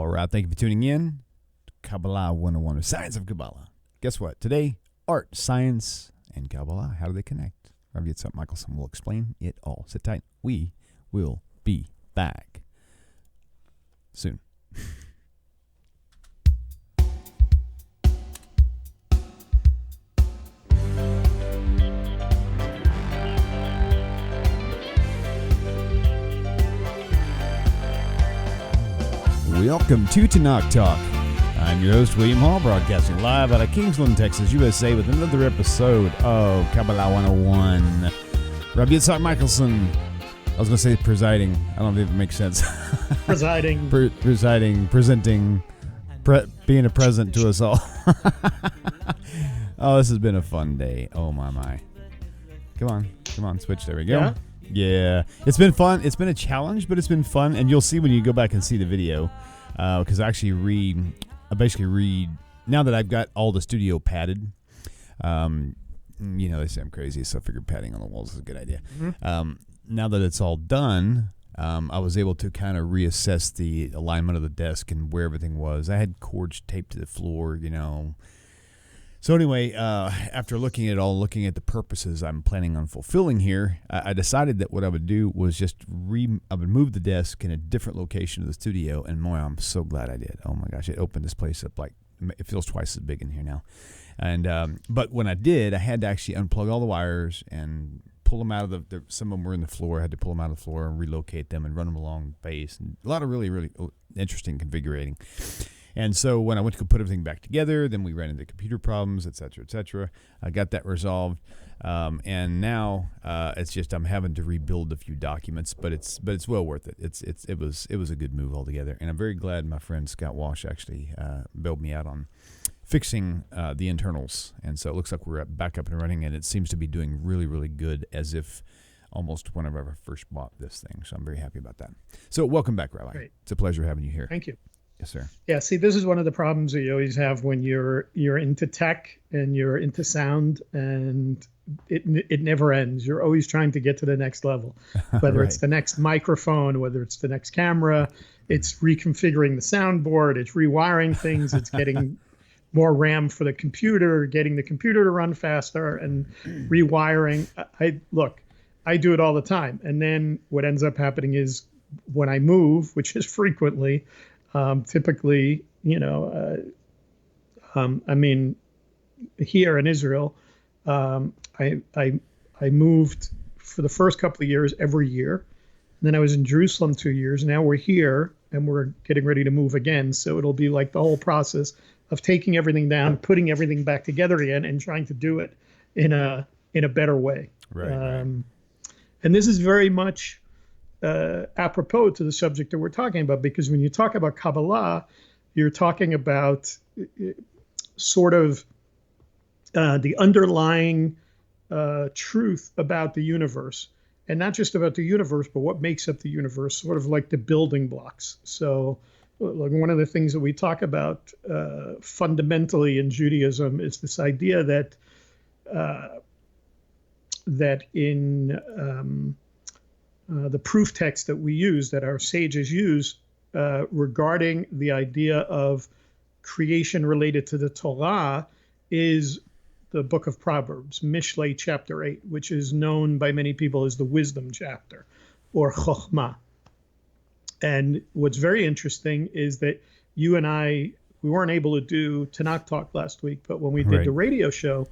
All right, thank you for tuning in to Kabbalah 101, the Science of Kabbalah. Guess what? Today, art, science, and Kabbalah, how do they connect? Rav Yitzchak Michaelson will explain it all. Sit tight. We will be back soon. Welcome to Tanakh Talk. I'm your host, William Hall, broadcasting live out of Kingsland, Texas, USA, with another episode of Kabbalah 101. Rav Yitzchak Michaelson. I was going to say presiding. I don't know if it makes sense. Presiding. Presenting, being a present to us all. Oh, this has been a fun day. Oh, my. Come on, switch. There we go. Yeah. It's been fun. It's been a challenge, but it's been fun. And you'll see when you go back and see the video. Because I basically read, now that I've got all the studio padded, they say I'm crazy, so I figured padding on the walls is a good idea. Mm-hmm. Now that it's all done, I was able to kind of reassess the alignment of the desk and where everything was. I had cords taped to the floor, So anyway, after looking at it all, looking at the purposes I'm planning on fulfilling here, I decided that what I would do was just I would move the desk in a different location of the studio, and boy, I'm so glad I did. Oh my gosh, it opened this place up like it feels twice as big in here now. And but when I did, I had to actually unplug all the wires and pull them out of some of them were in the floor. I had to pull them out of the floor and relocate them and run them along base. And a lot of really, really interesting configurating. And so when I went to put everything back together, then we ran into computer problems, et cetera. I got that resolved. And now it's just I'm having to rebuild a few documents, but it's well worth it. It was a good move altogether. And I'm very glad my friend Scott Walsh actually bailed me out on fixing the internals. And so it looks like we're back up and running, and it seems to be doing really, really good, as if almost whenever I first bought this thing. So I'm very happy about that. So welcome back, Rabbi. Great. It's a pleasure having you here. Thank you. Yes, sir. Yeah, see, this is one of the problems that you always have when you're into tech and you're into sound, and it never ends. You're always trying to get to the next level, whether Right. It's the next microphone, whether it's the next camera, it's reconfiguring the soundboard, it's rewiring things, it's getting more RAM for the computer, getting the computer to run faster, and rewiring. I do it all the time. And then what ends up happening is when I move, which is frequently, typically, here in Israel, I moved for the first couple of years every year. And then I was in Jerusalem 2 years. Now we're here and we're getting ready to move again. So it'll be like the whole process of taking everything down, putting everything back together again, and trying to do it in a better way. Right. And this is very much apropos to the subject that we're talking about, because when you talk about Kabbalah, you're talking about sort of the underlying truth about the universe, and not just about the universe, but what makes up the universe, sort of like the building blocks. So like one of the things that we talk about fundamentally in Judaism is this idea that in the proof text that we use, that our sages use regarding the idea of creation related to the Torah, is the book of Proverbs, Mishlei chapter 8, which is known by many people as the wisdom chapter, or Chokhmah. And what's very interesting is that you and I, we weren't able to do Tanakh Talk last week, but when we did the radio show,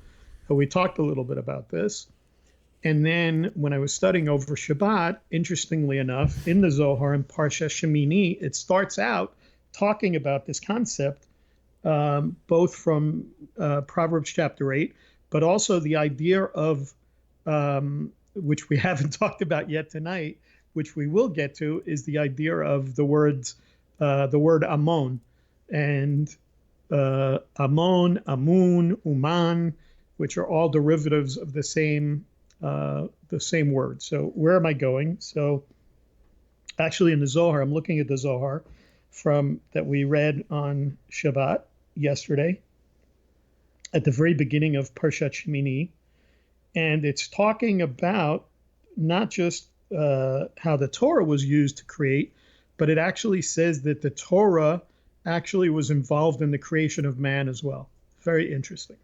we talked a little bit about this. And then when I was studying over Shabbat, interestingly enough, in the Zohar in Parsha Shemini, it starts out talking about this concept, both from Proverbs chapter 8, but also the idea of, which we haven't talked about yet tonight, which we will get to, is the idea of the word Amon. And Amon, Amun, Uman, which are all derivatives of the same word. So where am I going? So actually in the Zohar, I'm looking at the Zohar that we read on Shabbat yesterday at the very beginning of Parshat Shemini. And it's talking about not just how the Torah was used to create, but it actually says that the Torah actually was involved in the creation of man as well. Very interesting.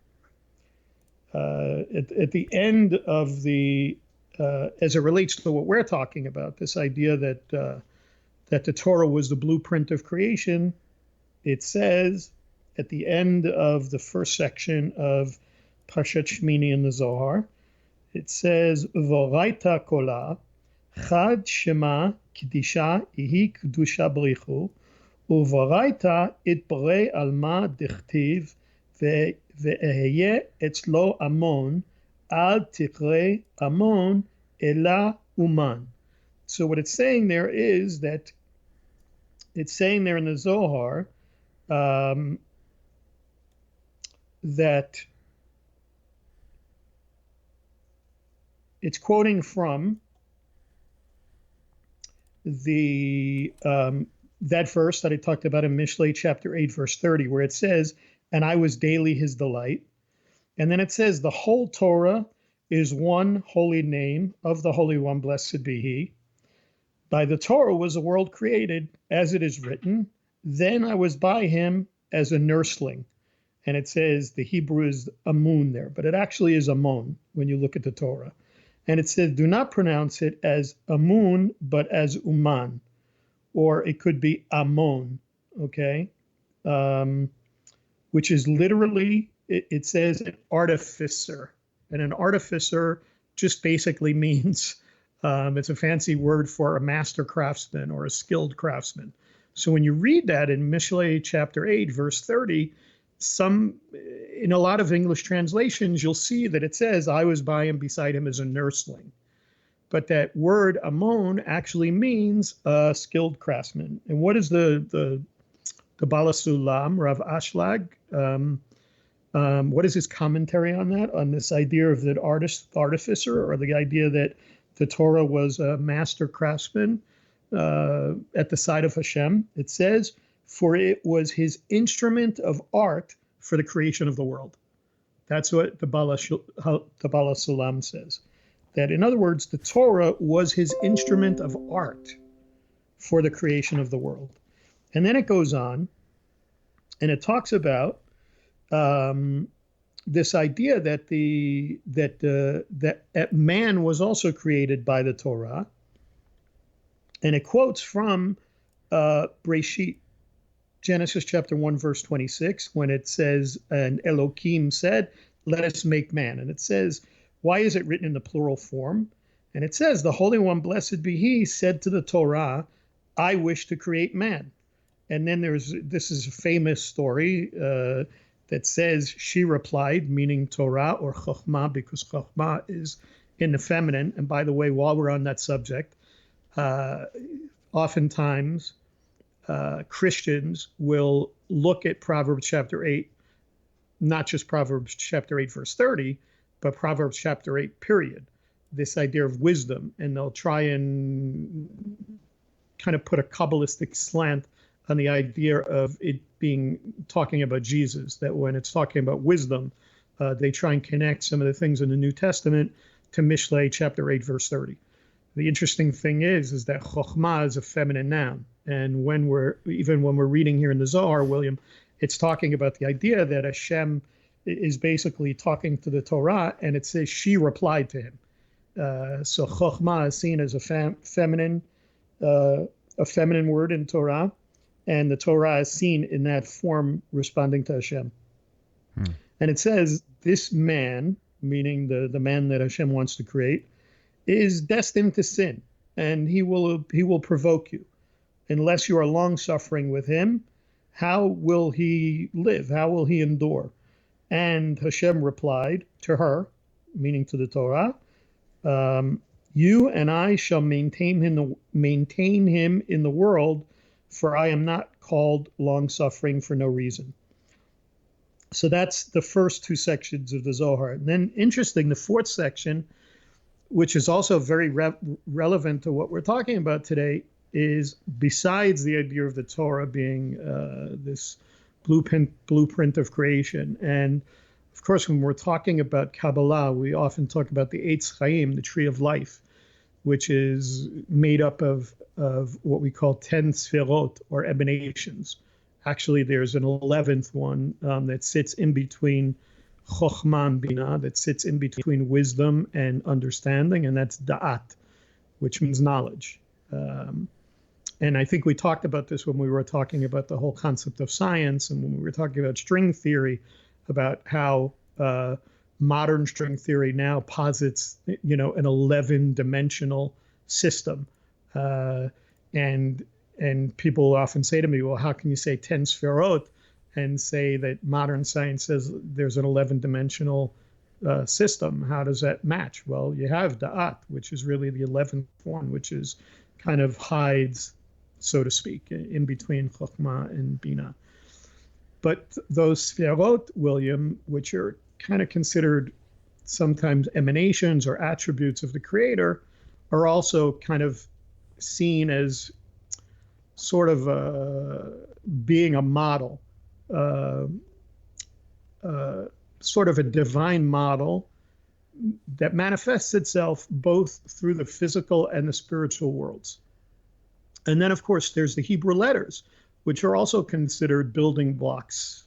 At the end of the, as it relates to what we're talking about, this idea that the Torah was the blueprint of creation, it says at the end of the first section of Parshat Shmini in the Zohar, it says, V'oraita kola, chad shema kedisha ihi kedusha b'richu, u'v'oraita itbare alma dichtiv, ve'ehye etzlo amon, al tikre amon ela uman. So what it's saying there is that it's saying there in the Zohar that it's quoting from the that verse that I talked about in Mishlei chapter 8, verse 30, where it says, and I was daily his delight. And then it says, the whole Torah is one holy name of the Holy One, blessed be he. By the Torah was the world created, as it is written, then I was by him as a nursling. And it says the Hebrew is amun there, but it actually is amon when you look at the Torah. And it says, do not pronounce it as amun, but as uman, or it could be amon, okay? Which is literally, it says an artificer. And an artificer just basically means, it's a fancy word for a master craftsman or a skilled craftsman. So when you read that in Mishlei chapter 8, verse 30, in a lot of English translations, you'll see that it says, I was by him beside him as a nursling. But that word amon actually means a skilled craftsman. And what is the Kabbalah Sulam, Rav Ashlag? What is his commentary on that, on this idea of that artificer, or the idea that the Torah was a master craftsman at the side of Hashem? It says, for it was his instrument of art for the creation of the world. That's what the Kabbalah Sulam says. That, in other words, the Torah was his instrument of art for the creation of the world. And then it goes on, and it talks about this idea that that man was also created by the Torah, and it quotes from Breshit, Genesis chapter 1, verse 26, when it says, and Elohim said, let us make man. And it says, why is it written in the plural form? And it says, the Holy One, blessed be he, said to the Torah, I wish to create man. And then this is a famous story that says, she replied, meaning Torah or Chokhmah, because Chokhmah is in the feminine. And by the way, while we're on that subject, oftentimes Christians will look at Proverbs chapter 8, not just Proverbs chapter 8, verse 30, but Proverbs chapter 8, period. This idea of wisdom, and they'll try and kind of put a Kabbalistic slant on the idea of it being talking about Jesus, that when it's talking about wisdom, they try and connect some of the things in the New Testament to Mishlei chapter 8, verse 30. The interesting thing is that Chokhmah is a feminine noun. And when we're reading here in the Zohar, William, it's talking about the idea that Hashem is basically talking to the Torah, and it says she replied to him. So Chokhmah is seen as a feminine word in Torah, and the Torah is seen in that form responding to Hashem. And it says this man, meaning the man that Hashem wants to create, is destined to sin, and he will provoke you. Unless you are long-suffering with him, how will he live? How will he endure? And Hashem replied to her, meaning to the Torah, you and I shall maintain him in the world, for I am not called long-suffering for no reason. So that's the first two sections of the Zohar. And then, interesting, the fourth section, which is also very relevant to what we're talking about today, is besides the idea of the Torah being this blueprint of creation. And of course, when we're talking about Kabbalah, we often talk about the Eitz Chaim, the tree of life, which is made up of what we call 10 sfirot, or emanations. actually there's an 11th one that sits in between Chokhmah and Bina, that sits in between wisdom and understanding, and that's Da'at, which means knowledge. And I think we talked about this when we were talking about the whole concept of science, and when we were talking about string theory, about how modern string theory now posits, an 11-dimensional system. And people often say to me, well, how can you say 10 sferot and say that modern science says there's an 11-dimensional system? How does that match? Well, you have Da'at, which is really the 11th one, which is kind of hides, so to speak, in between Chokhmah and Bina. But those sferot, William, which are kind of considered sometimes emanations or attributes of the Creator, are also kind of seen as sort of being a model, sort of a divine model that manifests itself both through the physical and the spiritual worlds. And then, of course, there's the Hebrew letters, which are also considered building blocks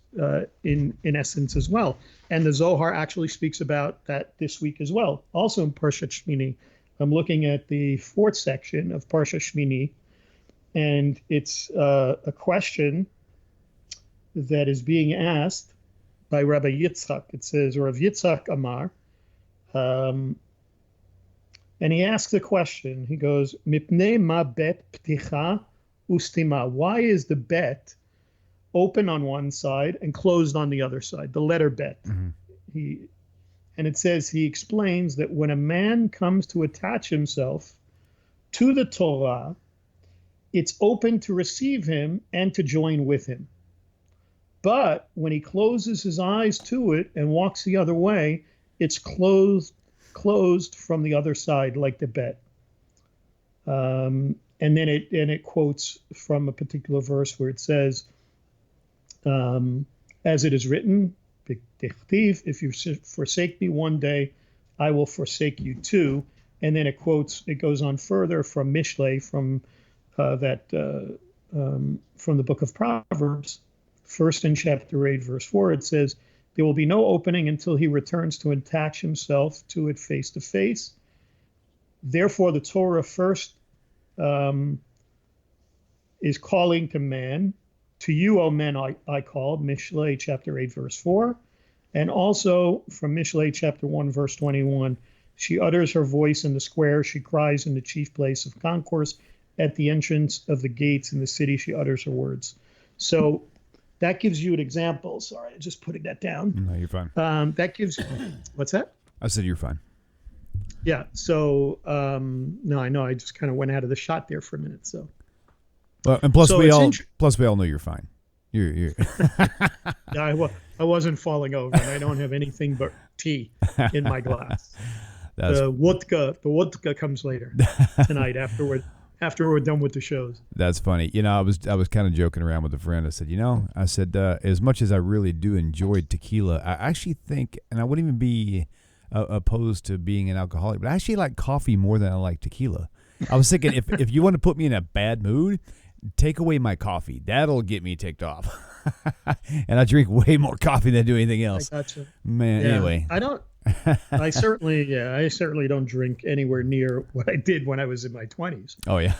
in essence as well. And the Zohar actually speaks about that this week as well. Also in Parshat Shmini, I'm looking at the 4th section of Parshat Shmini, and it's a question that is being asked by Rabbi Yitzchak. It says, Rav Yitzchak Amar, and he asks a question. He goes, Mipnei ma bet pticha ustima. Why is the bet open on one side and closed on the other side? The letter bet. Mm-hmm. And it says, he explains that when a man comes to attach himself to the Torah, it's open to receive him and to join with him. But when he closes his eyes to it and walks the other way, it's closed from the other side, like the bet. And then it quotes from a particular verse where it says, as it is written, if you forsake me one day, I will forsake you too. And then it goes on further from Mishlei, from the book of Proverbs, first in chapter 8, verse 4, it says, there will be no opening until he returns to attach himself to it face to face. Therefore, the Torah first is calling to man. To you, O men, I call, Mishlei chapter 8, verse 4. And also from Mishlei chapter 1, verse 21, she utters her voice in the square. She cries in the chief place of concourse. At the entrance of the gates in the city, she utters her words. So that gives you an example. Sorry, I'm just putting that down. No, you're fine. That gives, what's that? I said you're fine. Yeah. So, no, I know. I just kind of went out of the shot there for a minute. So. Well, and plus we all know you're fine. You're. Yeah, I wasn't falling over, and I don't have anything but tea in my glass. The vodka comes later tonight after we're done with the shows. That's funny. I was kind of joking around with a friend. I said, as much as I really do enjoy tequila, I actually think, and I wouldn't even be opposed to being an alcoholic, but I actually like coffee more than I like tequila. I was thinking, if you want to put me in a bad mood, take away my coffee. That'll get me ticked off. And I drink way more coffee than I do anything else. I gotcha. Man, yeah. Anyway. I certainly don't drink anywhere near what I did when I was in my 20s. Oh, yeah.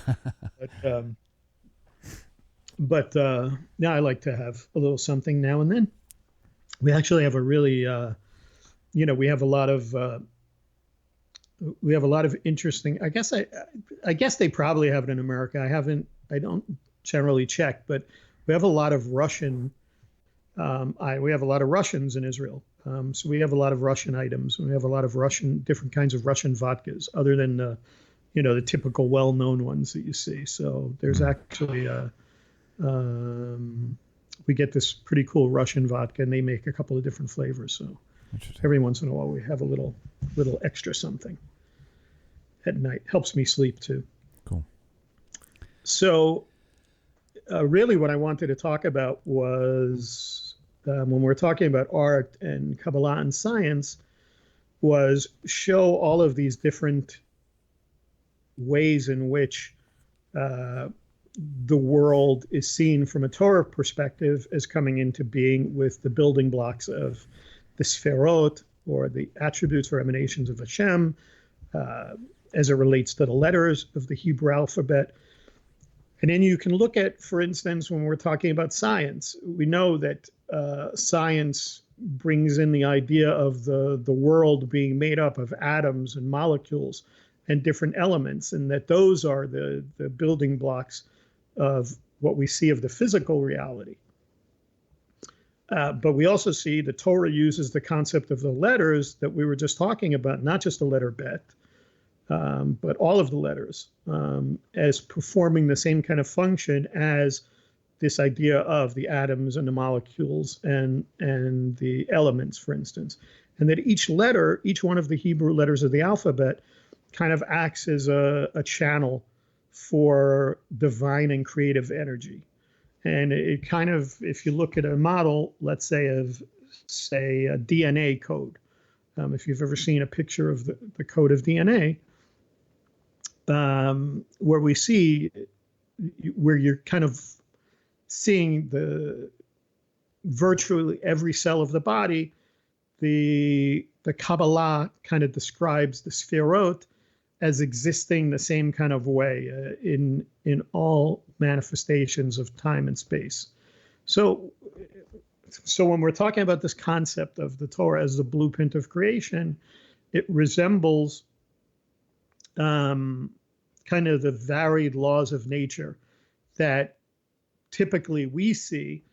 But now I like to have a little something now and then. We actually have a really, we have a lot of interesting, I guess they probably have it in America. I don't generally check, but we have a lot of Russian, we have a lot of Russians in Israel. So we have a lot of Russian items. We have a lot of different kinds of Russian vodkas, other than the typical well-known ones that you see. So there's actually we get this pretty cool Russian vodka, and they make a couple of different flavors. So every once in a while we have a little extra something at night. Helps me sleep too. Cool. So really what I wanted to talk about was, when we're talking about art and Kabbalah and science, was show all of these different ways in which the world is seen from a Torah perspective as coming into being with the building blocks of the Sferot, or the attributes or emanations of Hashem, as it relates to the letters of the Hebrew alphabet. And then you can look at, for instance, when we're talking about science, we know that science brings in the idea of the world being made up of atoms and molecules and different elements, and that those are the building blocks of what we see of the physical reality. But we also see the Torah uses the concept of the letters that we were just talking about, not just the letter Bet, but all of the letters, as performing the same kind of function as this idea of the atoms and the molecules and the elements, for instance. And that each letter, each one of the Hebrew letters of the alphabet, kind of acts as a channel for divine and creative energy. And it kind of, if you look at a model, let's say of, a DNA code, if you've ever seen a picture of the code of DNA, where we see, where you're kind of seeing the virtually every cell of the body, the Kabbalah kind of describes the Sferot as existing the same kind of way in all manifestations of time and space. So when we're talking about this concept of the Torah as the blueprint of creation, it resembles kind of the varied laws of nature that typically we see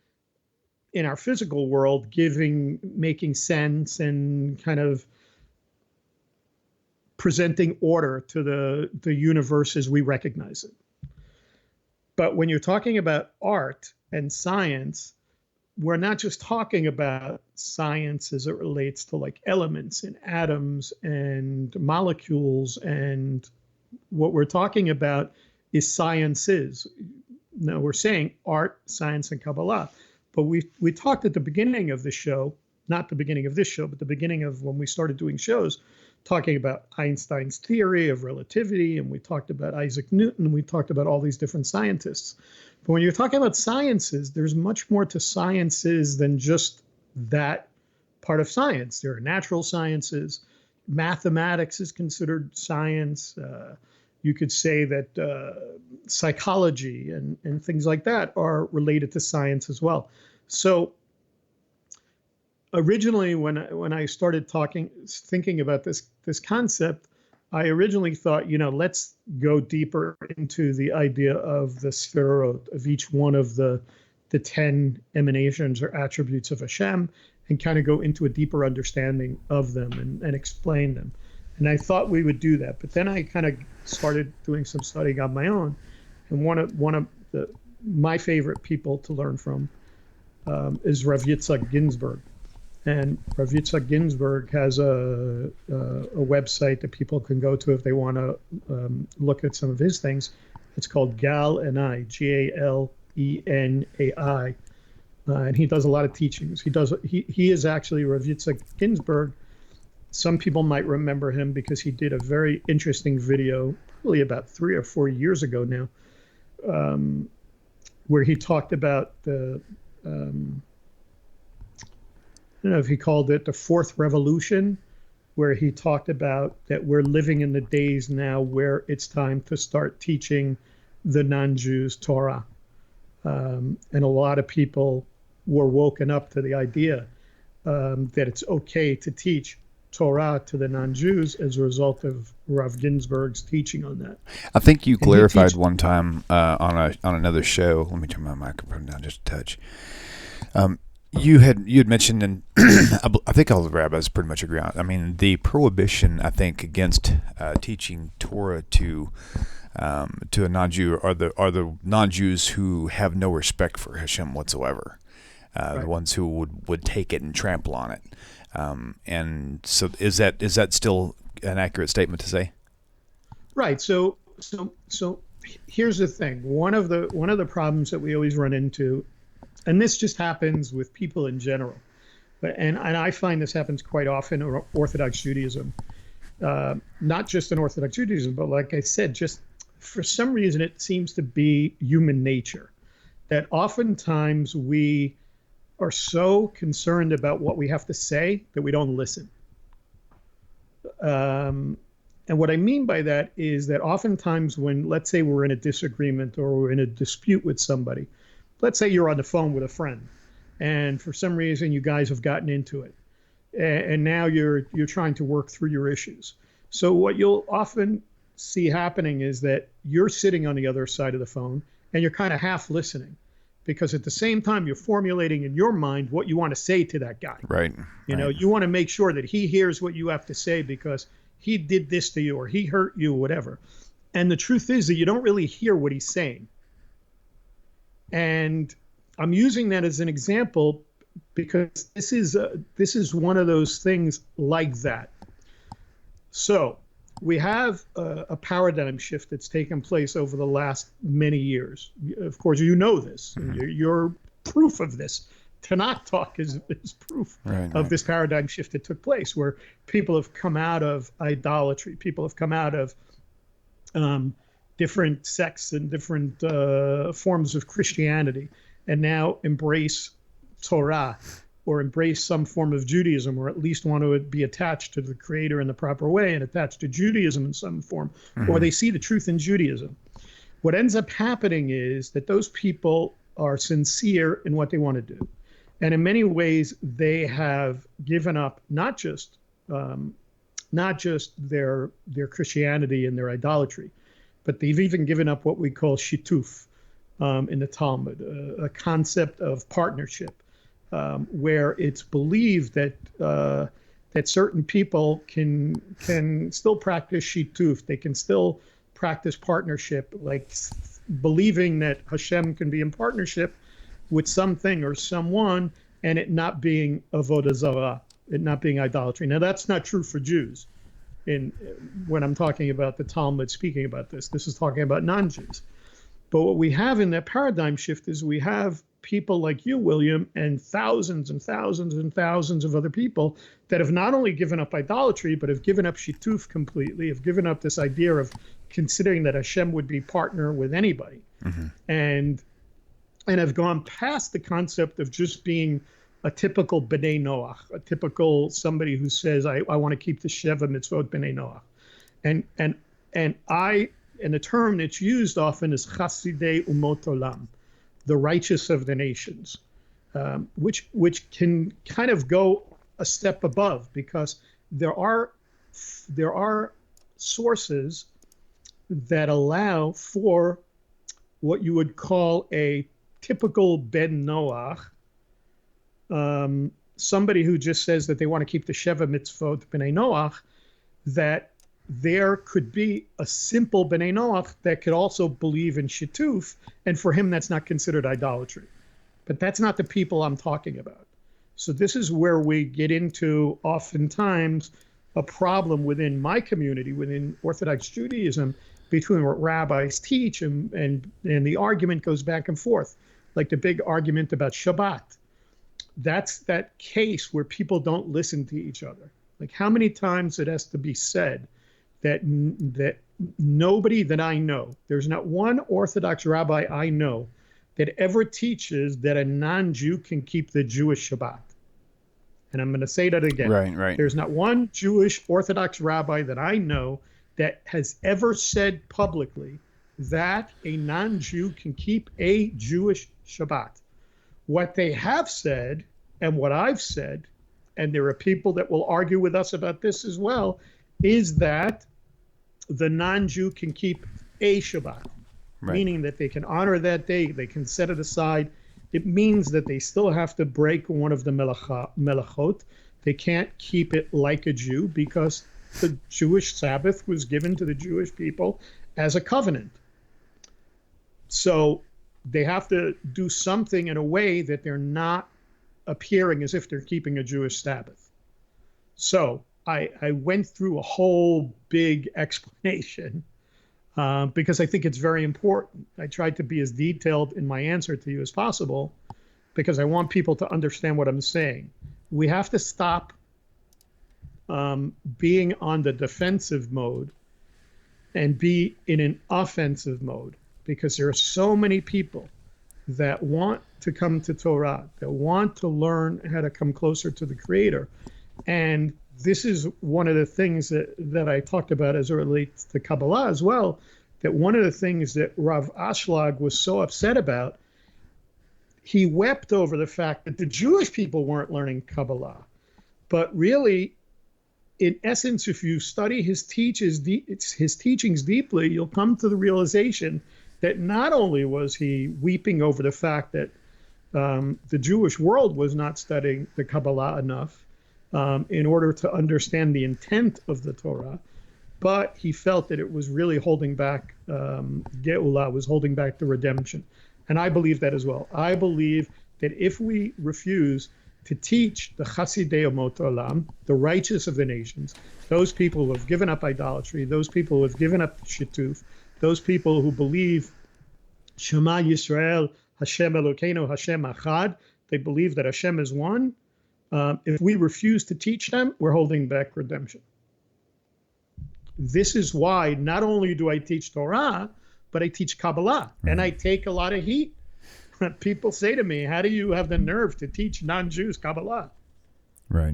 in our physical world, making sense and kind of presenting order to the universe as we recognize it. But when you're talking about art and science, we're not just talking about science as it relates to like elements and atoms and molecules, and what we're talking about is sciences. Now we're saying art, science, and Kabbalah, but we talked at the beginning of the show, not the beginning of this show, but the beginning of when we started doing shows, talking about Einstein's theory of relativity, and we talked about Isaac Newton, and we talked about all these different scientists. But when you're talking about sciences, there's much more to sciences than just that part of science. There are natural sciences. Mathematics is considered science. You could say that psychology and things like that are related to science as well. So originally, when I started thinking about this concept, I originally thought, let's go deeper into the idea of the Sferot, of each one of the 10 emanations or attributes of Hashem, and kind of go into a deeper understanding of them and explain them. And I thought we would do that, but then I kind of started doing some studying on my own. And one of my favorite people to learn from is Rav Yitzchak Ginsburg. And Rav Yitzchak Ginsburg has a website that people can go to if they want to look at some of his things. It's called Galenai, Galenai, and he does a lot of teachings. He is actually Rav Yitzchak Ginsburg. Some people might remember him because he did a very interesting video, probably about 3 or 4 years ago now, where he talked about the, I don't know if he called it the fourth revolution, where he talked about that we're living in the days now where it's time to start teaching the non-Jews Torah. And a lot of people were woken up to the idea that it's okay to teach Torah to the non-Jews as a result of Rav Ginsburg's teaching on that. I think you clarified one time on another show. Let me turn my microphone down just a touch. You had mentioned, and I think all the rabbis pretty much agree on it. I mean, the prohibition, I think, against teaching Torah to a non-Jew are the non-Jews who have no respect for Hashem whatsoever. Right. The ones who would take it and trample on it. And so is that still an accurate statement to say? Right. So here's the thing. One of the problems that we always run into, and this just happens with people in general, and I find this happens quite often in Orthodox Judaism, not just in Orthodox Judaism, but like I said, just for some reason, it seems to be human nature that oftentimes we are so concerned about what we have to say that we don't listen. And what I mean by that is that oftentimes when, let's say we're in a disagreement or we're in a dispute with somebody, let's say you're on the phone with a friend, and for some reason you guys have gotten into it, and now you're trying to work through your issues. So what you'll often see happening is that you're sitting on the other side of the phone and you're kind of half listening, because at the same time you're formulating in your mind what you want to say to that guy. Right. You know, you want to make sure that he hears what you have to say because he did this to you or he hurt you, whatever. And the truth is that you don't really hear what he's saying. And I'm using that as an example because this is one of those things like that. So we have a paradigm shift that's taken place over the last many years. Of course, you know this. You're proof of this. Tanakh talk is proof of this paradigm shift that took place, where people have come out of idolatry. People have come out of different sects and different forms of Christianity, and now embrace Torah or embrace some form of Judaism, or at least want to be attached to the Creator in the proper way and attached to Judaism in some form, or they see the truth in Judaism. What ends up happening is that those people are sincere in what they want to do. And in many ways, they have given up not just their Christianity and their idolatry, but they've even given up what we call shituf in the Talmud, a concept of partnership, where it's believed that that certain people can still practice shituf. They can still practice partnership, like believing that Hashem can be in partnership with something or someone, and it not being avodah zarah, it not being idolatry. Now, that's not true for Jews. When I'm talking about the Talmud speaking about this is talking about non-Jews. But what we have in that paradigm shift is we have people like you, William, and thousands and thousands and thousands of other people that have not only given up idolatry, but have given up shituf completely, have given up this idea of considering that Hashem would be partner with anybody. And have gone past the concept of just being a typical B'nai Noach, a typical somebody who says, I want to keep the Sheva Mitzvot B'nai Noach. And the term that's used often is Chasidei Umot Olam, the righteous of the nations, which can kind of go a step above, because there are sources that allow for what you would call a typical Ben Noach, somebody who just says that they want to keep the Sheva Mitzvot B'nai Noach, that there could be a simple B'nai Noach that could also believe in Shituf, and for him that's not considered idolatry. But that's not the people I'm talking about. So this is where we get into oftentimes a problem within my community, within Orthodox Judaism, between what rabbis teach and the argument goes back and forth. Like the big argument about Shabbat. That's that case where people don't listen to each other. Like how many times it has to be said that nobody that I know, there's not one Orthodox rabbi I know that ever teaches that a non-Jew can keep the Jewish Shabbat. And I'm going to say that again. Right. There's not one Jewish Orthodox rabbi that I know that has ever said publicly that a non-Jew can keep a Jewish Shabbat. What they have said, and what I've said, and there are people that will argue with us about this as well, is that the non-Jew can keep a Shabbat, meaning that they can honor that day, they can set it aside. It means that they still have to break one of the melachot. They can't keep it like a Jew because the Jewish Sabbath was given to the Jewish people as a covenant. So they have to do something in a way that they're not appearing as if they're keeping a Jewish Sabbath. So I went through a whole big explanation because I think it's very important. I tried to be as detailed in my answer to you as possible because I want people to understand what I'm saying. We have to stop being on the defensive mode and be in an offensive mode, because there are so many people that want to come to Torah, that want to learn how to come closer to the Creator. And this is one of the things that I talked about as it relates to Kabbalah as well, that one of the things that Rav Ashlag was so upset about, he wept over the fact that the Jewish people weren't learning Kabbalah. But really, in essence, if you study his teachings deeply, you'll come to the realization that not only was he weeping over the fact that the Jewish world was not studying the Kabbalah enough in order to understand the intent of the Torah, but he felt that it was really holding back, Geulah was holding back the redemption. And I believe that as well. I believe that if we refuse to teach the Chasidei Umot Olam, the righteous of the nations, those people who have given up idolatry, those people who have given up Shittuf, those people who believe Shema Yisrael, Hashem Elokeinu, Hashem Achad, they believe that Hashem is one. If we refuse to teach them, we're holding back redemption. This is why not only do I teach Torah, but I teach Kabbalah, and I take a lot of heat. People say to me, how do you have the nerve to teach non-Jews Kabbalah? Right.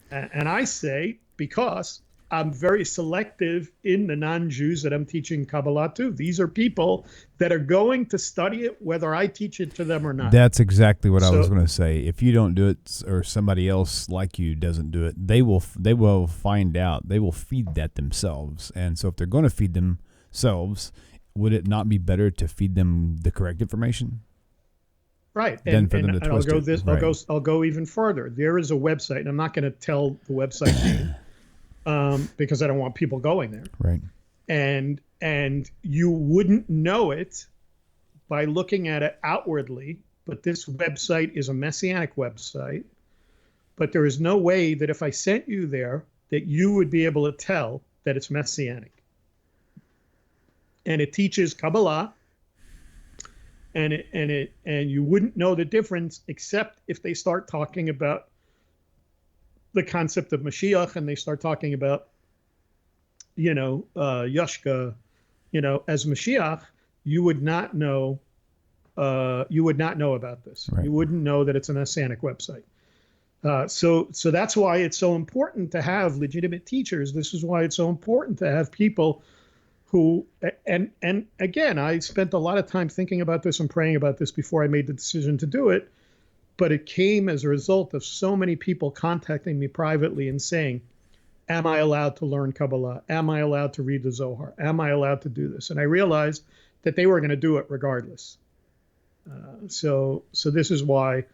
And I say, because I'm very selective in the non-Jews that I'm teaching Kabbalah to. These are people that are going to study it whether I teach it to them or not. That's exactly what I was going to say. If you don't do it, or somebody else like you doesn't do it, they will find out. They will feed that themselves. And so if they're going to feed themselves, would it not be better to feed them the correct information? Right. And I'll go even further. There is a website, and I'm not going to tell the website name. Because I don't want people going there. Right. And you wouldn't know it by looking at it outwardly, but this website is a Messianic website. But there is no way that if I sent you there that you would be able to tell that it's Messianic. And it teaches Kabbalah, and you wouldn't know the difference except if they start talking about the concept of Mashiach, and they start talking about, Yashka, as Mashiach, you would not know about this. Right. You wouldn't know that it's a Messianic website. So that's why it's so important to have legitimate teachers. This is why it's so important to have people who, and again, I spent a lot of time thinking about this and praying about this before I made the decision to do it. But it came as a result of so many people contacting me privately and saying, am I allowed to learn Kabbalah? Am I allowed to read the Zohar? Am I allowed to do this? And I realized that they were going to do it regardless. So this is why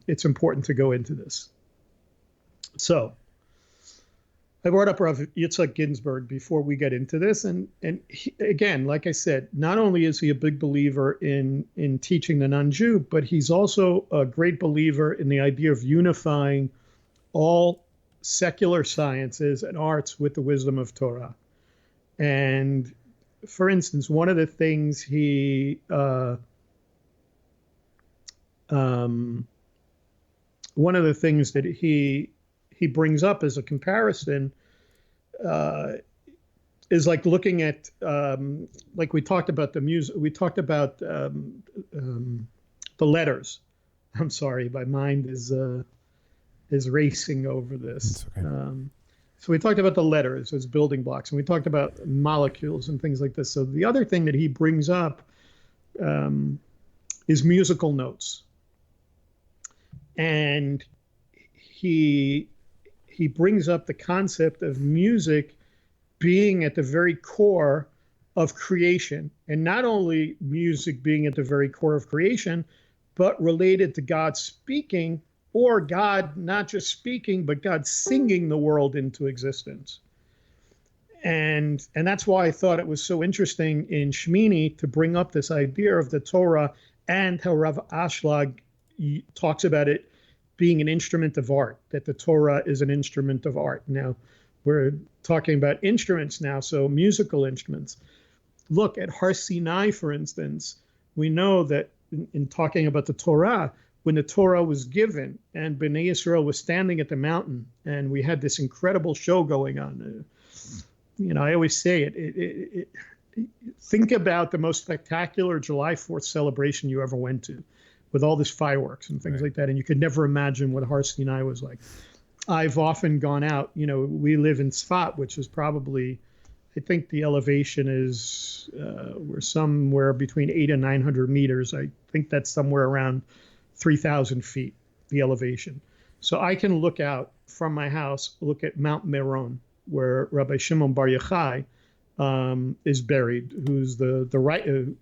it's important to go into this. So I brought up Rav Yitzchak Ginsburg before we get into this. And he, again, like I said, not only is he a big believer in teaching the non-Jew, but he's also a great believer in the idea of unifying all secular sciences and arts with the wisdom of Torah. And for instance, one of the things he brings up as a comparison is like looking at, like we talked about the music, we talked about the letters. I'm sorry, my mind is racing over this. Okay. So we talked about the letters as building blocks, and we talked about molecules and things like this. So the other thing that he brings up is musical notes. And he brings up the concept of music being at the very core of creation, and not only music being at the very core of creation, but related to God speaking, or God not just speaking, but God singing the world into existence. And that's why I thought it was so interesting in Shmini to bring up this idea of the Torah and how Rav Ashlag talks about it being an instrument of art, that the Torah is an instrument of art. Now, we're talking about instruments now, so musical instruments. Look at Har Sinai, for instance. We know that in talking about the Torah, when the Torah was given and Bnei Israel was standing at the mountain, and we had this incredible show going on. I always say think about the most spectacular July 4th celebration you ever went to, with all this fireworks and things like that, and you could never imagine what Har Sinai was like. I've often gone out. We live in Tzfat, which is probably, I think the elevation is we're somewhere between 800 and 900 meters. I think that's somewhere around 3,000 feet, the elevation. So I can look out from my house, look at Mount Meron, where Rabbi Shimon Bar Yochai is buried, who's the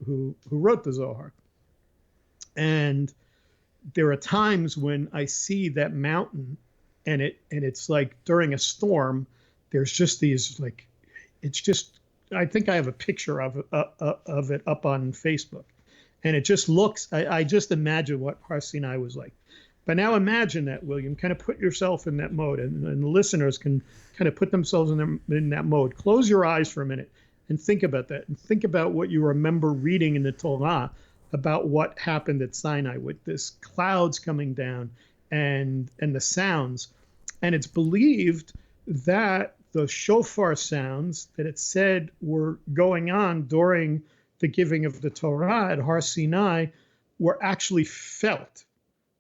who wrote the Zohar. And there are times when I see that mountain, and it's like during a storm, there's just these I think I have a picture of it up on Facebook, and it just looks. I just imagine what Har Sinai was like. But now imagine that, William. Kind of put yourself in that mode, and the listeners can kind of put themselves in that mode. Close your eyes for a minute and think about that, and think about what you remember reading in the Torah about what happened at Sinai with this clouds coming down and the sounds. And it's believed that the shofar sounds that it said were going on during the giving of the Torah at Har Sinai were actually felt.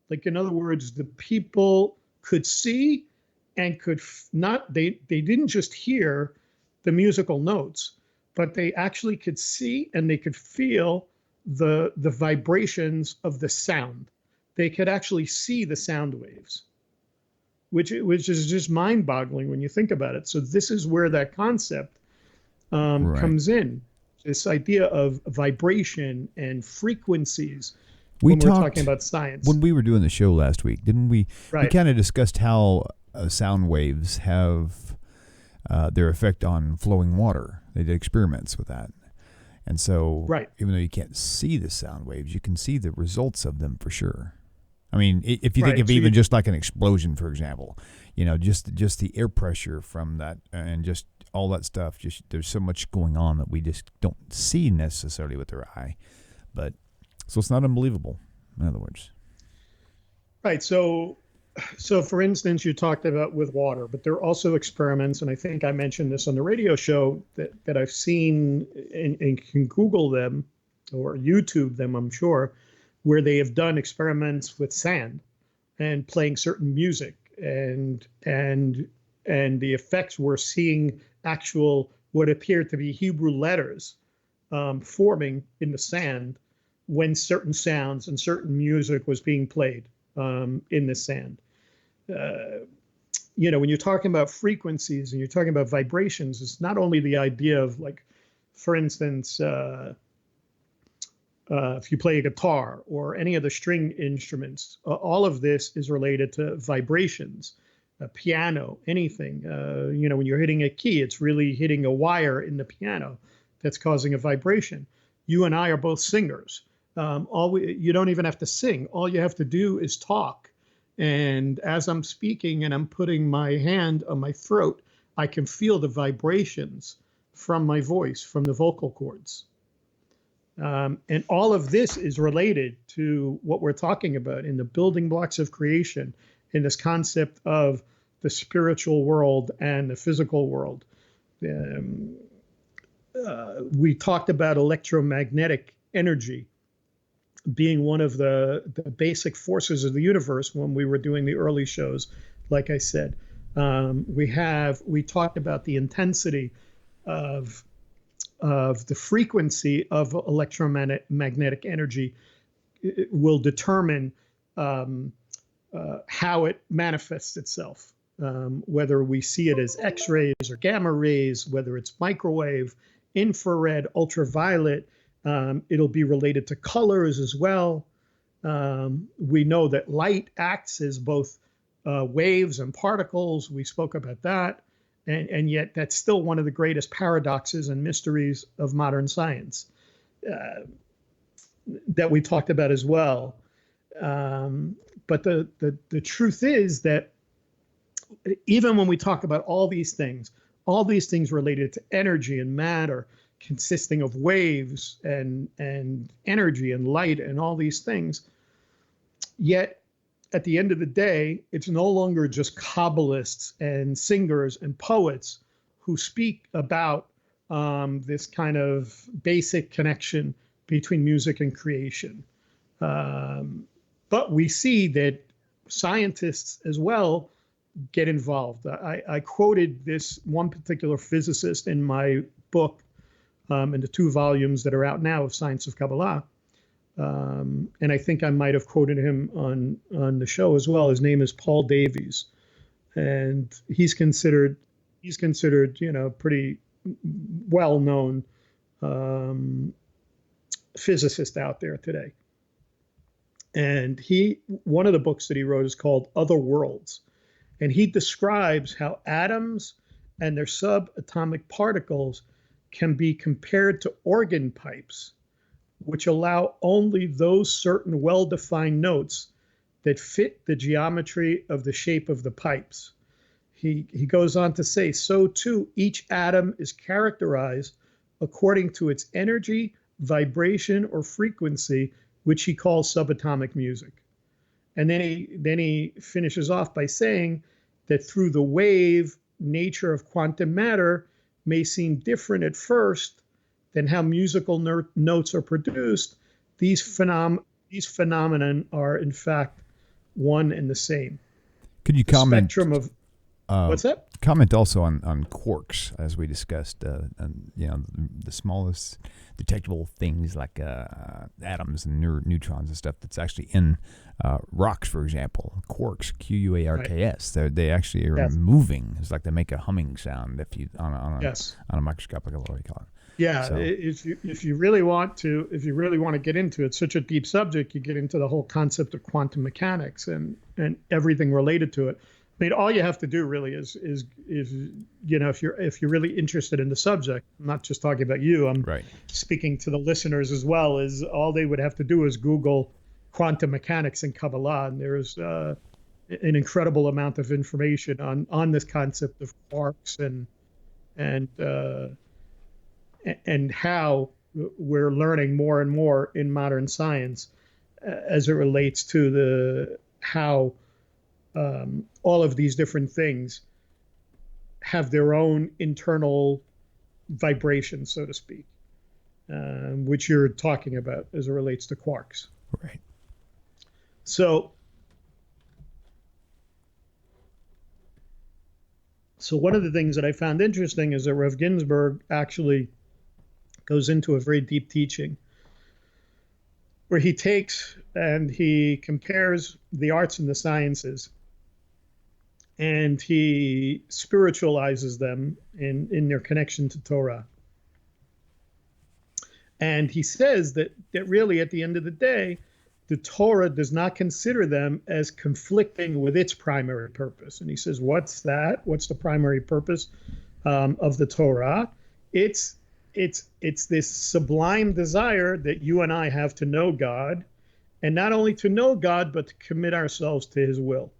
Like, in other words, the people could see and could not, they didn't just hear the musical notes, but they actually could see and they could feel the vibrations of the sound. They could actually see the sound waves, which is just mind-boggling when you think about it. So this is where that concept comes in, this idea of vibration and frequencies. We're talking about science. When we were doing the show last week, didn't we? Right. We kind of discussed how sound waves have their effect on flowing water. They did experiments with that. And so even though you can't see the sound waves, you can see the results of them for sure. I mean, if you think of even just like an explosion, for example, just the air pressure from that and just all that stuff, just there's so much going on that we just don't see necessarily with our eye. But so it's not unbelievable, in other words. Right. So for instance, you talked about with water, but there are also experiments, and I think I mentioned this on the radio show, that I've seen, and can Google them or YouTube them, I'm sure, where they have done experiments with sand and playing certain music, and the effects were seeing actual what appeared to be Hebrew letters forming in the sand when certain sounds and certain music was being played in the sand. When you're talking about frequencies and you're talking about vibrations, it's not only the idea of, like, for instance, if you play a guitar or any of the string instruments, all of this is related to vibrations. A piano, anything, when you're hitting a key, it's really hitting a wire in the piano that's causing a vibration. You and I are both singers. You don't even have to sing. All you have to do is talk. And as I'm speaking and I'm putting my hand on my throat, I can feel the vibrations from my voice, from the vocal cords. And all of this is related to what we're talking about in the building blocks of creation, in this concept of the spiritual world and the physical world. We talked about electromagnetic energy being one of the basic forces of the universe when we were doing the early shows. Like I said, we talked about the intensity of the frequency of electromagnetic energy. It will determine how it manifests itself, whether we see it as X-rays or gamma rays, whether it's microwave, infrared, ultraviolet. It'll be related to colors as well. We know that light acts as both waves and particles. We spoke about that. And yet that's still one of the greatest paradoxes and mysteries of modern science that we talked about as well. But the truth is that even when we talk about all these things related to energy and matter, consisting of waves and energy and light and all these things, yet at the end of the day, it's no longer just Kabbalists and singers and poets who speak about this kind of basic connection between music and creation. But we see that scientists as well get involved. I quoted this one particular physicist in my book, in the 2 volumes that are out now of Science of Kabbalah. And I think I might have quoted him on the show as well. His name is Paul Davies. And he's considered, pretty well-known physicist out there today. And one of the books that he wrote is called Other Worlds. And he describes how atoms and their subatomic particles can be compared to organ pipes, which allow only those certain well-defined notes that fit the geometry of the shape of the pipes. He goes on to say, so too, each atom is characterized according to its energy, vibration, or frequency, which he calls subatomic music. And then he finishes off by saying that through the wave nature of quantum matter may seem different at first than how musical notes are produced, these phenomena are in fact one and the same. Could you comment? Spectrum of what's that? Comment also on quarks, as we discussed. The smallest detectable things like atoms and neutrons and stuff that's actually in rocks, for example. Quarks, Quarks. Right. They actually are moving. It's like they make a humming sound if you on a microscopic level. You call it. Yeah, so. if you really want to get into it, it's such a deep subject, you get into the whole concept of quantum mechanics and everything related to it. I mean, all you have to do really is if you're really interested in the subject, I'm not just talking about you, I'm speaking to the listeners as well, is all they would have to do is Google quantum mechanics and Kabbalah, and there's an incredible amount of information on this concept of quarks and how we're learning more and more in modern science as it relates to how all of these different things have their own internal vibration, so to speak, which you're talking about as it relates to quarks. Right. So one of the things that I found interesting is that Rav Ginsburg actually goes into a very deep teaching where he takes and he compares the arts and the sciences and he spiritualizes them in their connection to Torah. And he says that really at the end of the day, the Torah does not consider them as conflicting with its primary purpose. And he says, what's that? What's the primary purpose of the Torah? It's this sublime desire that you and I have to know God, and not only to know God, but to commit ourselves to his will.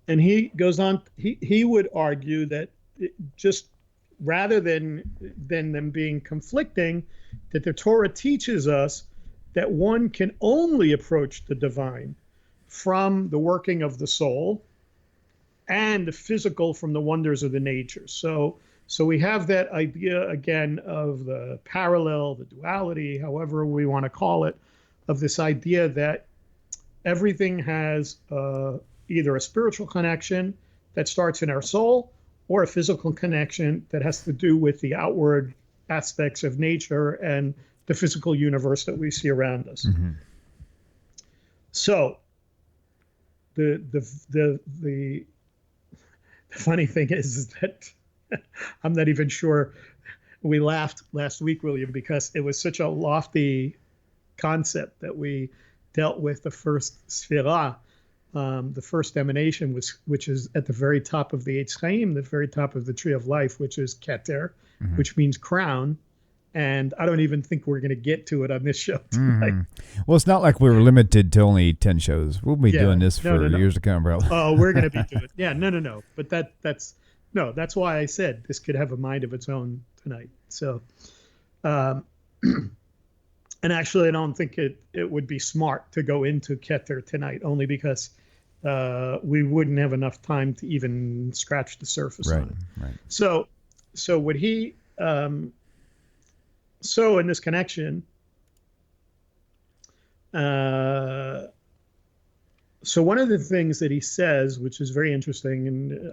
And he goes on, he would argue that just rather than them being conflicting, that the Torah teaches us that one can only approach the divine from the working of the soul and the physical from the wonders of the nature. So we have that idea again of the parallel, the duality, however we want to call it, of this idea that everything has either a spiritual connection that starts in our soul or a physical connection that has to do with the outward aspects of nature and the physical universe that we see around us. Mm-hmm. So the funny thing is that I'm not even sure. We laughed last week, William, because it was such a lofty concept that we dealt with the first sphira, the first emanation, which is at the very top of the Eitz Chaim, the very top of the tree of life, which is Keter, mm-hmm. which means crown. And I don't even think we're going to get to it on this show tonight. Mm-hmm. Well, it's not like we were limited to only 10 shows. We'll be doing this for years to come, bro. Oh, we're going to be doing it. Yeah, no. But that's why I said this could have a mind of its own tonight. So, and actually, I don't think it would be smart to go into Keter tonight, only because we wouldn't have enough time to even scratch the surface on it. Right. So what he so in this connection, so one of the things that he says, which is very interesting, and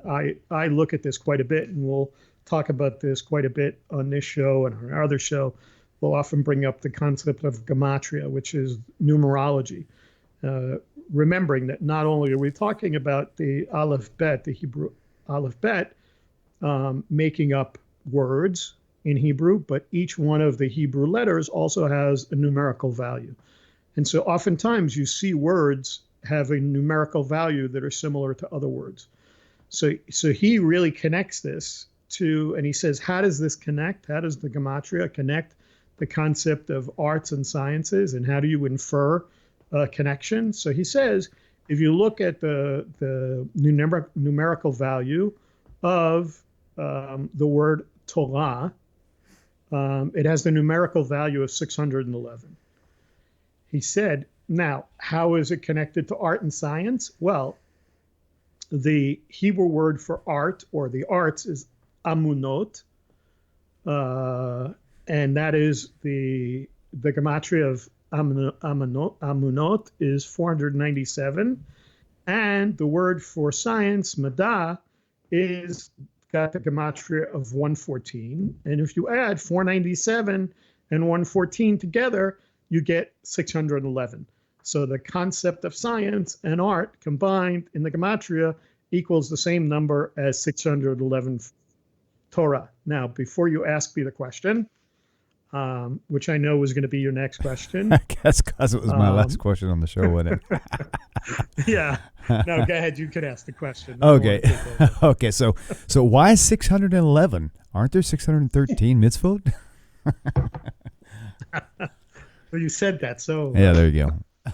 I look at this quite a bit, and we'll talk about this quite a bit on this show and on our other show. We'll often bring up the concept of gematria, which is numerology. Remembering that not only are we talking about the Aleph Bet, the Hebrew Aleph Bet, making up words in Hebrew, but each one of the Hebrew letters also has a numerical value. And so oftentimes you see words have a numerical value that are similar to other words. So he really connects this to, and he says, how does this connect? How does the gematria connect the concept of arts and sciences, and how do you infer a connection? So he says, if you look at the numerical value of the word Torah, it has the numerical value of 611. He said, now, how is it connected to art and science? Well, the Hebrew word for art or the arts is amunot, and that is the gematria of amunot is 497, and the word for science, mad'a, is got the gematria of 114, and if you add 497 and 114 together, you get 611. So the concept of science and art combined in the gematria equals the same number as 611 Torah. Now, before you ask me the question, which I know was going to be your next question. I guess because it was my last question on the show, wasn't it? Yeah. No, go ahead. You could ask the question. Okay. Okay. So why 611? Aren't there 613 mitzvot? Well, you said that, so yeah, there you go.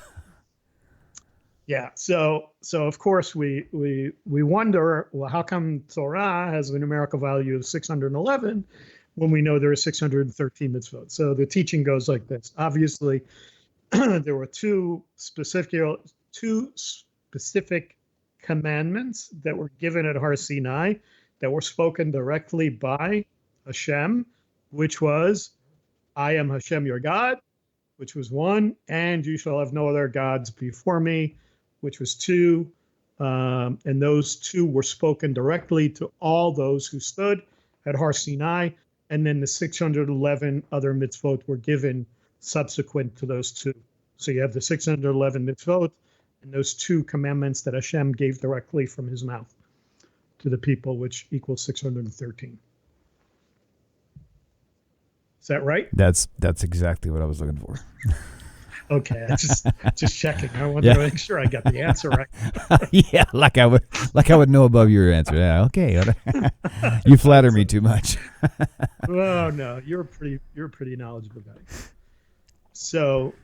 Yeah, so of course we wonder, well, how come Torah has a numerical value of 611 when we know there are 613 mitzvot? So the teaching goes like this. Obviously, there were two specific commandments that were given at Har Sinai that were spoken directly by Hashem, which was, I am Hashem your God, which was one, and you shall have no other gods before me, which was two. And those two were spoken directly to all those who stood at Har Sinai. And then the 611 other mitzvot were given subsequent to those two. So you have the 611 mitzvot and those two commandments that Hashem gave directly from his mouth to the people, which equals 613. Is that right? That's exactly what I was looking for. Okay, just checking. I wanted to make sure I got the answer right. Yeah, like I would know above your answer. Yeah, okay. You flatter me too much. Oh no, you're a pretty knowledgeable guy. So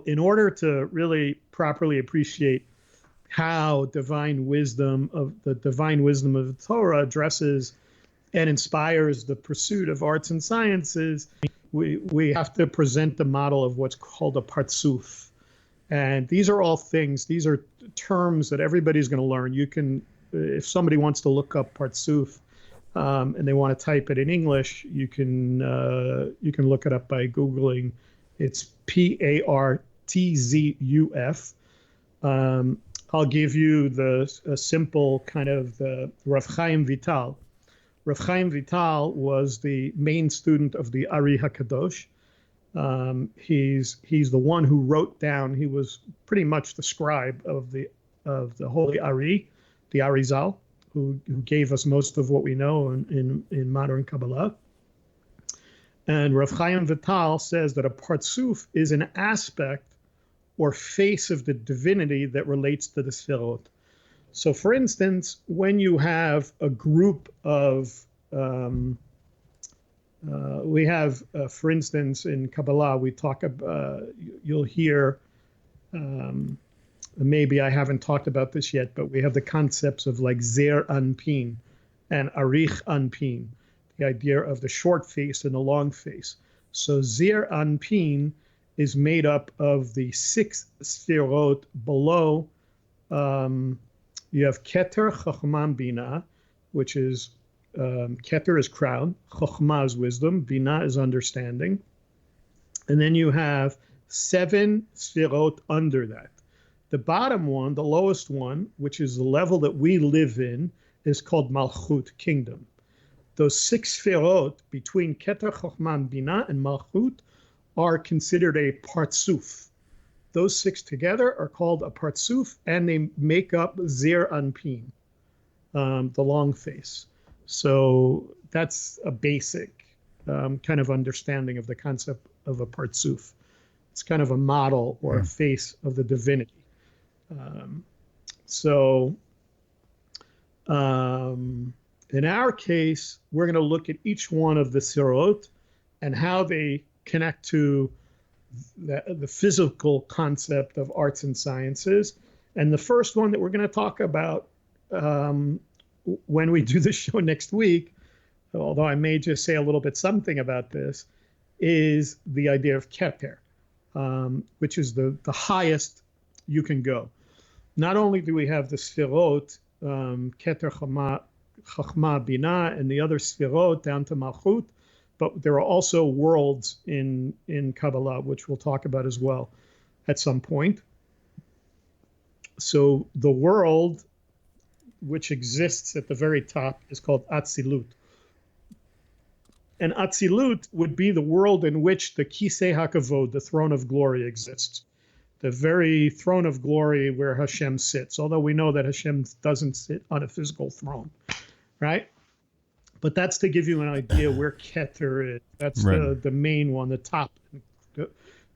in order to really properly appreciate how the divine wisdom of the Torah addresses and inspires the pursuit of arts and sciences, we have to present the model of what's called a partsuf. And these are all things, these are terms that everybody's going to learn. You can, if somebody wants to look up partsuf and they want to type it in English, you can look it up by Googling. It's Partzuf. I'll give you a simple kind of the Rav Chaim Vital. Rav Chaim Vital was the main student of the Ari HaKadosh. He's the one who wrote down. He was pretty much the scribe of the Holy Ari, the Arizal, who gave us most of what we know in modern Kabbalah. And Rav Chaim Vital says that a partsuf is an aspect or face of the divinity that relates to the Sefirot. So, for instance, when you have a group of, we have, for instance, in Kabbalah, we talk about, you'll hear, maybe I haven't talked about this yet, but we have the concepts of like Zer Anpin and Arich Anpin, the idea of the short face and the long face. So Zer Anpin is made up of the 6 sfirot below. You have Keter, Chochmah, Bina, which is Keter is crown, Chochmah is wisdom, Bina is understanding. And then you have 7 sfirot under that. The bottom one, the lowest one, which is the level that we live in, is called Malchut, kingdom. Those 6 sfirot between Keter, Chochmah, Bina, and Malchut are considered a partsuf. Those 6 together are called a partsuf, and they make up Zir Anpin, the long face. So that's a basic kind of understanding of the concept of a partsuf. It's kind of a model or a face of the divinity. In our case, we're going to look at each one of the sirot and how they connect to the physical concept of arts and sciences. And the first one that we're going to talk about when we do the show next week, although I may just say a little bit something about this, is the idea of Keter, which is the highest you can go. Not only do we have the Sfirot, Keter, Chochmah, Bina, and the other Sfirot down to Malchut, but there are also worlds in Kabbalah, which we'll talk about as well at some point. So the world which exists at the very top is called Atzilut. And Atzilut would be the world in which the Kisei HaKavod, the throne of glory, exists. The very throne of glory where Hashem sits, although we know that Hashem doesn't sit on a physical throne, right? But that's to give you an idea where Keter is. That's right. the main one, the top.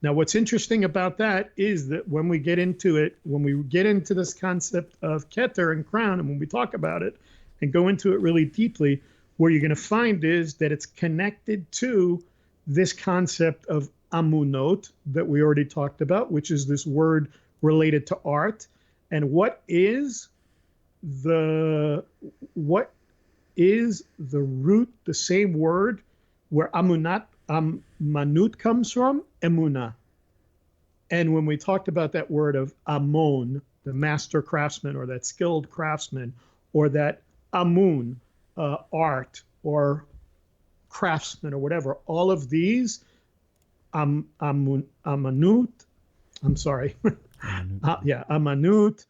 Now, what's interesting about that is that when we get into it, when we get into this concept of Keter and crown, and when we talk about it and go into it really deeply, what you're going to find is that it's connected to this concept of amunot that we already talked about, which is this word related to art. And what is the root, the same word where manut comes from? Emunah. And when we talked about that word of amon, the master craftsman or that skilled craftsman, or that amun, art or craftsman or whatever, all of these, amanut, I'm sorry, amanut,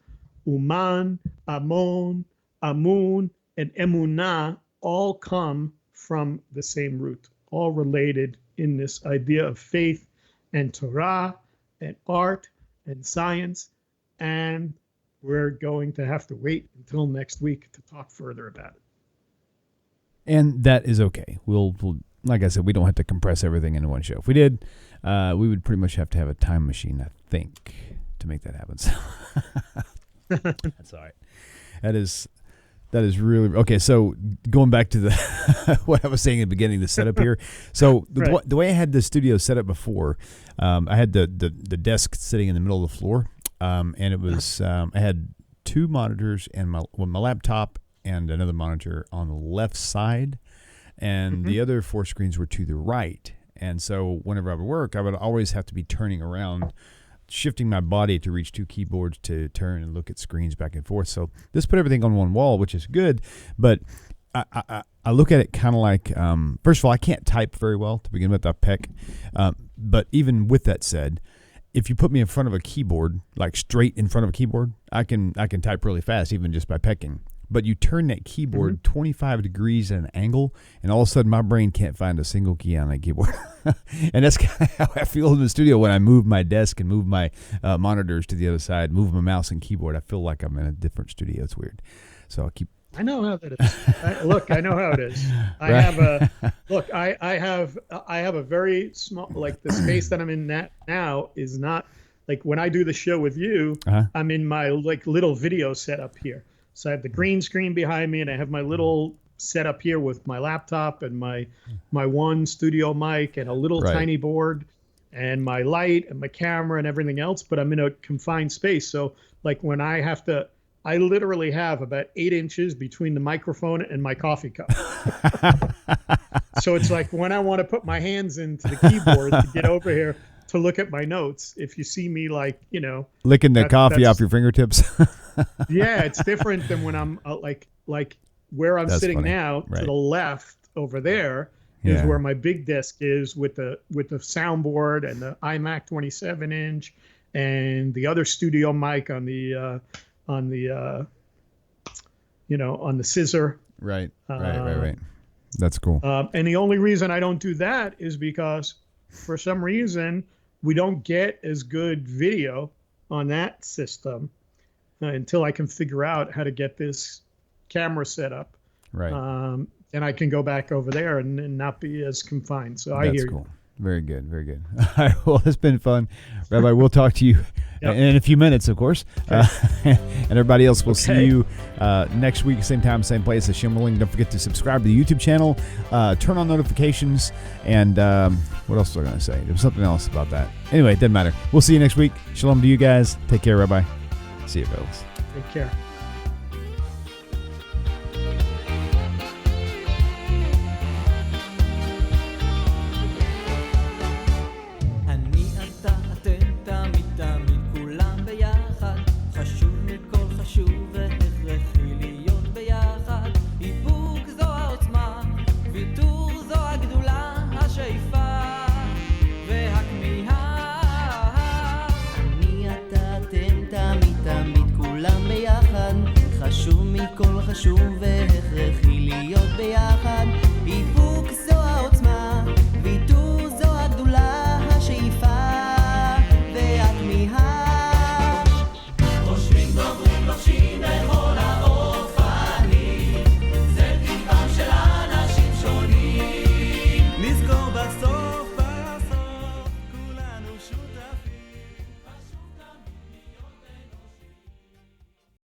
uman, amon, amun, and emunah all come from the same root, all related in this idea of faith and Torah and art and science. And we're going to have to wait until next week to talk further about it. And that is okay. We'll like I said, we don't have to compress everything into one show. If we did, we would pretty much have to have a time machine, I think, to make that happen. So that's all right. That is really okay. So going back to the what I was saying at the beginning, the setup here. So the way I had the studio set up before, I had the desk sitting in the middle of the floor, and it was I had 2 monitors and my laptop and another monitor on the left side, and the other 4 screens were to the right. And so whenever I would work, I would always have to be turning around, shifting my body to reach 2 keyboards to turn and look at screens back and forth. So this put everything on one wall, which is good. But I look at it kind of like, first of all, I can't type very well to begin with. I peck. But even with that said, if you put me in front of a keyboard, like straight in front of a keyboard, I can type really fast, even just by pecking. But you turn that keyboard 25 degrees at an angle, and all of a sudden my brain can't find a single key on that keyboard. And that's kind of how I feel in the studio when I move my desk and move my monitors to the other side, move my mouse and keyboard. I feel like I'm in a different studio. It's weird. So I'll keep. I know how that is. I know how it is. I have a very small, like the space that I'm in now is not like when I do the show with you, I'm in my like little video setup here. So I have the green screen behind me, and I have my little setup here with my laptop and my one studio mic and a little tiny board and my light and my camera and everything else. But I'm in a confined space. So like when I have to, I literally have about 8 inches between the microphone and my coffee cup. So it's like when I want to put my hands into the keyboard to get over here to look at my notes. If you see me like, licking the coffee off your fingertips. Yeah, it's different than when I'm like where I'm sitting funny. Now to the left over there is where my big desk is with the soundboard and the iMac 27-inch and the other studio mic on the scissor. Right. That's cool. And the only reason I don't do that is because for some reason we don't get as good video on that system until I can figure out how to get this camera set up. Right. And I can go back over there and not be as confined. So I hear cool. you. Very good. Very good. All right. Well, it's been fun. Rabbi, we'll talk to you in a few minutes, of course. Okay. And everybody else, we'll see you next week, same time, same place at Shulman. Don't forget to subscribe to the YouTube channel, turn on notifications, and what else was I going to say? There was something else about that. Anyway, it doesn't matter. We'll see you next week. Shalom to you guys. Take care, Rabbi. See you, folks. Take care. חשוב והכרחי להיות ביחד